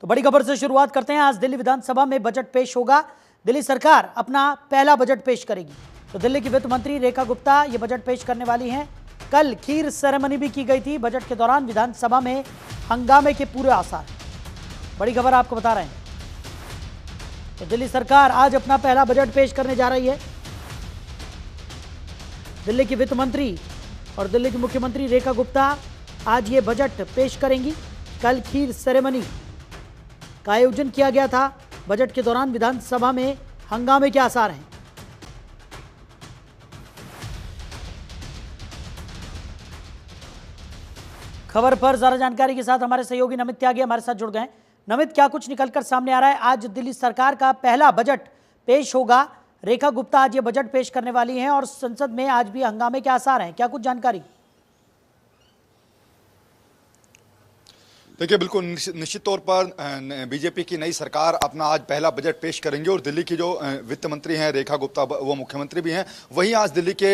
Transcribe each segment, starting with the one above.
तो बड़ी खबर से शुरुआत करते हैं। आज दिल्ली विधानसभा में बजट पेश होगा। दिल्ली सरकार अपना पहला बजट पेश करेगी। तो दिल्ली की वित्त मंत्री रेखा गुप्ता ये बजट पेश करने वाली हैं। कल खीर सेरेमनी भी की गई थी। बजट के दौरान विधानसभा में हंगामे के पूरे आसार। बड़ी खबर आपको बता रहे हैं। तो दिल्ली सरकार आज अपना पहला बजट पेश करने जा रही है। दिल्ली की वित्त मंत्री और दिल्ली की मुख्यमंत्री रेखा गुप्ता आज ये बजट पेश करेंगी। कल खीर सेरेमनी का आयोजन किया गया था। बजट के दौरान विधानसभा में हंगामे के आसार हैं। खबर पर ज्यादा जानकारी के साथ हमारे सहयोगी नमित त्यागी हमारे साथ जुड़ गए। नमित, क्या कुछ निकलकर सामने आ रहा है? आज दिल्ली सरकार का पहला बजट पेश होगा। रेखा गुप्ता आज ये बजट पेश करने वाली हैं और संसद में आज भी हंगामे के आसार हैं। क्या कुछ जानकारी? देखिए, बिल्कुल निश्चित तौर पर बीजेपी की नई सरकार अपना आज पहला बजट पेश करेंगे और दिल्ली की जो वित्त मंत्री हैं रेखा गुप्ता, वो मुख्यमंत्री भी हैं, वही आज दिल्ली के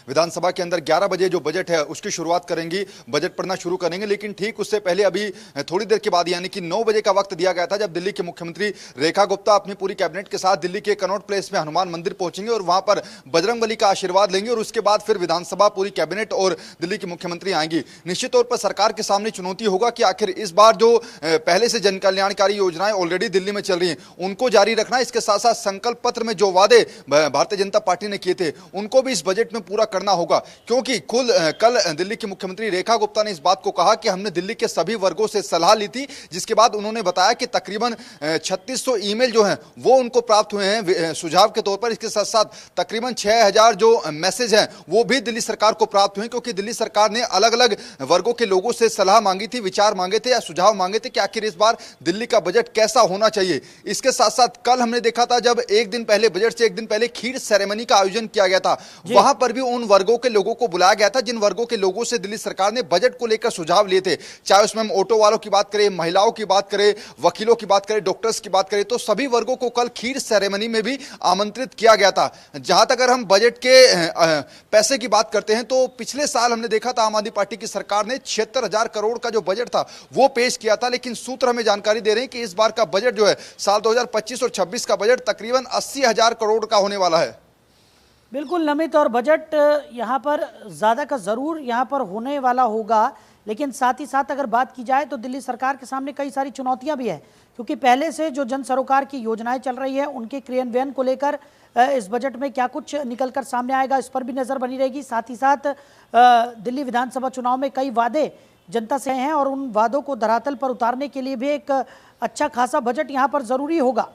विधानसभा के अंदर 11 बजे जो बजट है उसकी शुरुआत करेंगी, बजट पढ़ना शुरू करेंगे। लेकिन ठीक उससे पहले अभी थोड़ी देर के बाद यानी कि 9 बजे का वक्त दिया गया था जब दिल्ली के मुख्यमंत्री रेखा गुप्ता अपनी पूरी कैबिनेट के साथ दिल्ली के कनॉट प्लेस में हनुमान मंदिर पहुंचेंगे और वहां पर बजरंगबली का आशीर्वाद लेंगे और उसके बाद फिर विधानसभा, पूरी कैबिनेट और दिल्ली की मुख्यमंत्री आएंगी। निश्चित तौर पर सरकार के सामने चुनौती होगा कि आखिर इस बार जो पहले से जन कल्याणकारी योजनाएं ऑलरेडी दिल्ली में चल रही हैं उनको जारी रखना, इसके साथ साथ संकल्प पत्र में जो वादे भारतीय जनता पार्टी ने किए थे उनको भी इस बजट में पूरा करना होगा। क्योंकि कल दिल्ली की मुख्यमंत्री रेखा गुप्ता ने इस बात को कहा कि हमने दिल्ली के सभी वर्गों से सलाह ली थी, जिसके बाद उन्होंने बताया कि तकरीबन 3600 ईमेल जो हैं वो उनको प्राप्त हुए हैं सुझाव के तौर पर। इसके साथ साथ तकरीबन 6000 जो मैसेज हैं वो भी दिल्ली सरकार को प्राप्त हुए, क्योंकि दिल्ली सरकार ने अलग अलग वर्गों के लोगों से सलाह मांगी थी, विचार मांगे थे या सुझाव मांगे थे कि आखिर इस बार दिल्ली का बजट कैसा होना चाहिए। इसके साथ साथ कल हमने देखा था जब एक दिन पहले, बजट से एक दिन पहले खीर सेरेमनी का आयोजन किया गया था, वहां पर भी उन वर्गों के लोगों को बुलाया गया था जिन वर्गों के लोगों से दिल्ली सरकार ने बजट को लेकर सुझाव लिए थे। चाहे उसमें हम ऑटो वालों की बात करें, महिलाओं की बात करें, वकीलों की बात करें, डॉक्टर्स की बात करें, तो सभी वर्गों को कल खीर सेरेमनी में भी आमंत्रित किया गया था। जहां तक अगर हम बजट के पैसे की बात करते हैं तो पिछले साल हमने देखा था आम आदमी पार्टी की सरकार ने 76,000 करोड़ का जो बजट था वो पेश किया था, लेकिन सूत्र हमें जानकारी दे रहे हैं कि इस बार का बजट जो है साल 2025 और 26 का बजट तकरीबन 80,000 करोड़ का होने वाला है। बिल्कुल नमित, और बजट यहाँ पर ज़्यादा का ज़रूर यहाँ पर होने वाला होगा, लेकिन साथ ही साथ अगर बात की जाए तो दिल्ली सरकार के सामने कई सारी चुनौतियाँ भी है, क्योंकि पहले से जो जन सरोकार की योजनाएं चल रही है उनके क्रियान्वयन को लेकर इस बजट में क्या कुछ निकलकर सामने आएगा, इस पर भी नज़र बनी रहेगी। साथ ही साथ दिल्ली विधानसभा चुनाव में कई वादे जनता से हैं और उन वादों को धरातल पर उतारने के लिए भी एक अच्छा खासा बजट यहाँ पर ज़रूरी होगा।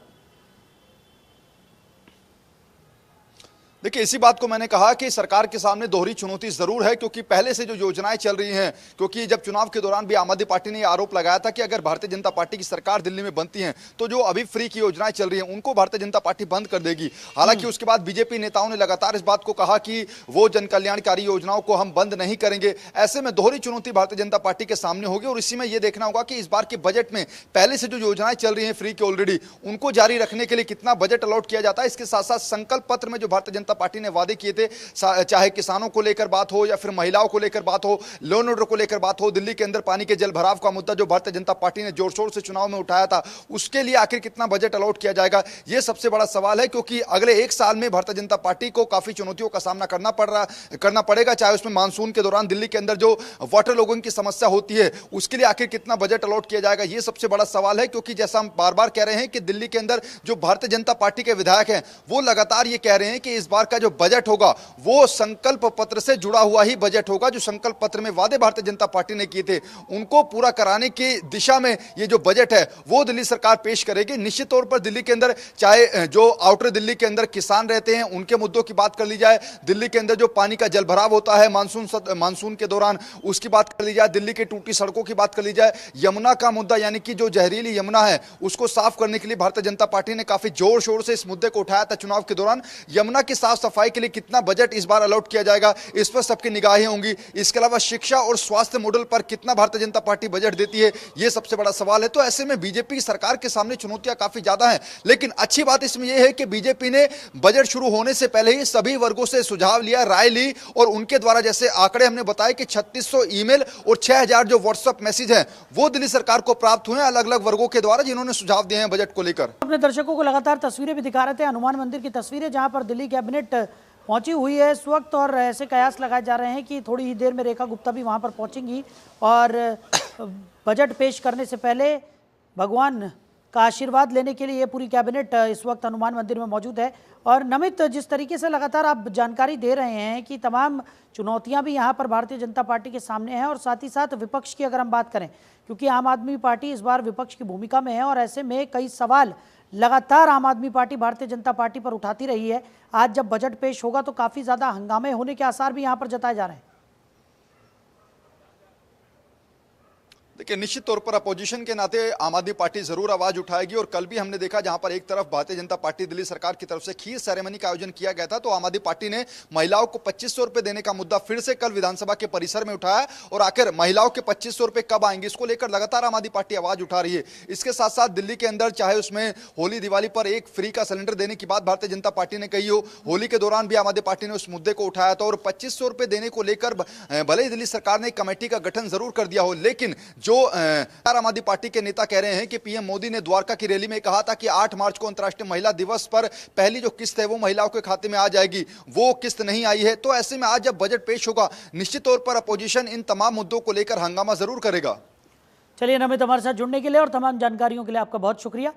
देखिए, इसी बात को मैंने कहा कि सरकार के सामने दोहरी चुनौती जरूर है, क्योंकि पहले से जो योजनाएं चल रही हैं, क्योंकि जब चुनाव के दौरान भी आम आदमी पार्टी ने आरोप लगाया था कि अगर भारतीय जनता पार्टी की सरकार दिल्ली में बनती है तो जो अभी फ्री की योजनाएं चल रही हैं उनको भारतीय जनता पार्टी बंद कर देगी। हालांकि उसके बाद बीजेपी नेताओं ने लगातार इस बात को कहा कि वो जन कल्याणकारी योजनाओं को हम बंद नहीं करेंगे। ऐसे में दोहरी चुनौती भारतीय जनता पार्टी के सामने होगी और इसी में यह देखना होगा कि इस बार के बजट में पहले से जो योजनाएं चल रही हैं फ्री की ऑलरेडी, उनको जारी रखने के लिए कितना बजट अलॉट किया जाता है। इसके साथ साथ संकल्प पत्र में जो भारतीय जनता पार्टी ने वादे किए थे, चाहे किसानों को लेकर बात हो या फिर महिलाओं को लेकर बात हो, लॉ एंड ऑर्डर को लेकर बात हो, दिल्ली के अंदर पानी के जल भराव का मुद्दा जो भारतीय जनता पार्टी ने जोर शोर से चुनाव में उठाया था, उसके लिए आखिर कितना बजट अलॉट किया जाएगा, यह सबसे बड़ा सवाल है। क्योंकि अगले एक साल में भारतीय जनता पार्टी को काफी चुनौतियों का सामना करना पड़ेगा। चाहे उसमें मानसून के दौरान दिल्ली के अंदर जो वाटर लॉगिंग की समस्या होती है उसके लिए आखिर कितना बजट अलॉट किया जाएगा, यह सबसे बड़ा सवाल है। क्योंकि जैसा हम बार बार कह रहे हैं कि दिल्ली के अंदर जो भारतीय जनता पार्टी के विधायक हैं वो लगातार ये कह रहे हैं कि इस बार का जो बजट होगा वो संकल्प पत्र से जुड़ा हुआ ही बजट होगा। जो संकल्प पत्र में वादे भारतीय जनता पार्टी ने किए थे उनको पूरा कराने की दिशा में ये जो बजट है वो दिल्ली सरकार पेश करेगी। निश्चित तौर पर दिल्ली के अंदर चाहे जो आउटर दिल्ली के अंदर किसान रहते हैं उनके मुद्दों की बात कर ली जाए, दिल्ली के अंदर जो पानी का जल भराव होता है मानसून के दौरान उसकी बात कर ली जाए, दिल्ली की टूटी सड़कों की बात कर ली जाए, यमुना का मुद्दा यानी कि जो जहरीली यमुना है उसको साफ करने के लिए भारतीय जनता पार्टी ने काफी जोर शोर से इस मुद्दे को उठाया था चुनाव के दौरान। यमुना की साफ साफ सफाई के लिए कितना बजट इस बार अलॉट किया जाएगा, इस पर सबकी निगाहें होंगी। इसके अलावा शिक्षा और स्वास्थ्य मॉडल पर कितना भारतीय जनता पार्टी बजट देती है, यह सबसे बड़ा सवाल है। तो ऐसे में बीजेपी की सरकार के सामने चुनौतियां काफी ज्यादा हैं। लेकिन अच्छी बात इसमें यह है कि बीजेपी ने बजट शुरू होने से पहले ही सभी वर्गों से सुझाव लिया, राय ली, और उनके द्वारा जैसे आंकड़े हमने बताए कि 3600 ईमेल और 6000 जो व्हाट्सएप मैसेज हैं वो दिल्ली सरकार को प्राप्त हुए हैं अलग अलग वर्गों के द्वारा, जिन्होंने सुझाव दिए हैं बजट को लेकर। अपने दर्शकों को लगातार तस्वीरें भी दिखा रहे थे, हनुमान मंदिर की तस्वीरें जहां पर दिल्ली कैबिनेट पहुंची हुई है इस वक्त, और ऐसे कयास लगाए जा रहे हैं कि थोड़ी ही देर में रेखा गुप्ता भी वहां पर पहुंचेंगी और बजट पेश करने से पहले भगवान का आशीर्वाद लेने के लिए ये पूरी कैबिनेट इस वक्त हनुमान मंदिर में मौजूद है। और नमित, जिस तरीके से लगातार आप जानकारी दे रहे हैं कि तमाम चुनौतियां भी यहाँ पर भारतीय जनता पार्टी के सामने हैं, और साथ ही साथ विपक्ष की अगर हम बात करें, क्योंकि आम आदमी पार्टी इस बार विपक्ष की भूमिका में है और ऐसे में कई सवाल लगातार आम आदमी पार्टी भारतीय जनता पार्टी पर उठाती रही है। आज जब बजट पेश होगा तो काफ़ी ज़्यादा हंगामे होने के आसार भी यहाँ पर जताए जा रहे हैं। देखिए, निश्चित तौर पर अपोजिशन के नाते आम आदमी पार्टी जरूर आवाज उठाएगी, और कल भी हमने देखा जहां पर एक तरफ भारतीय जनता पार्टी दिल्ली सरकार की तरफ से खीर सेरेमनी का आयोजन किया गया था, तो आम आदमी पार्टी ने महिलाओं को 2500 रुपए देने का मुद्दा फिर से कल विधानसभा के परिसर में उठाया, और आखिर महिलाओं के 2500 रुपए कब आएंगे इसको लेकर लगातार आम आदमी पार्टी आवाज उठा रही है। इसके साथ साथ दिल्ली के अंदर चाहे उसमें होली दिवाली पर एक फ्री का सिलेंडर देने की बात भारतीय जनता पार्टी ने कही हो, होली के दौरान भी आम आदमी पार्टी ने उस मुद्दे को उठाया था, और 2500 रुपए देने को लेकर भले ही दिल्ली सरकार ने एक कमेटी का गठन जरूर कर दिया हो, लेकिन जो आम आदमी पार्टी के नेता कह रहे हैं कि पीएम मोदी ने द्वारका की रैली में कहा था कि 8 मार्च को अंतर्राष्ट्रीय महिला दिवस पर पहली जो किस्त है वो महिलाओं के खाते में आ जाएगी, वो किस्त नहीं आई है। तो ऐसे में आज जब बजट पेश होगा, निश्चित तौर पर अपोजिशन इन तमाम मुद्दों को लेकर हंगामा जरूर करेगा। चलिए नमित, हमारे साथ जुड़ने के लिए और तमाम जानकारियों के लिए आपका बहुत शुक्रिया।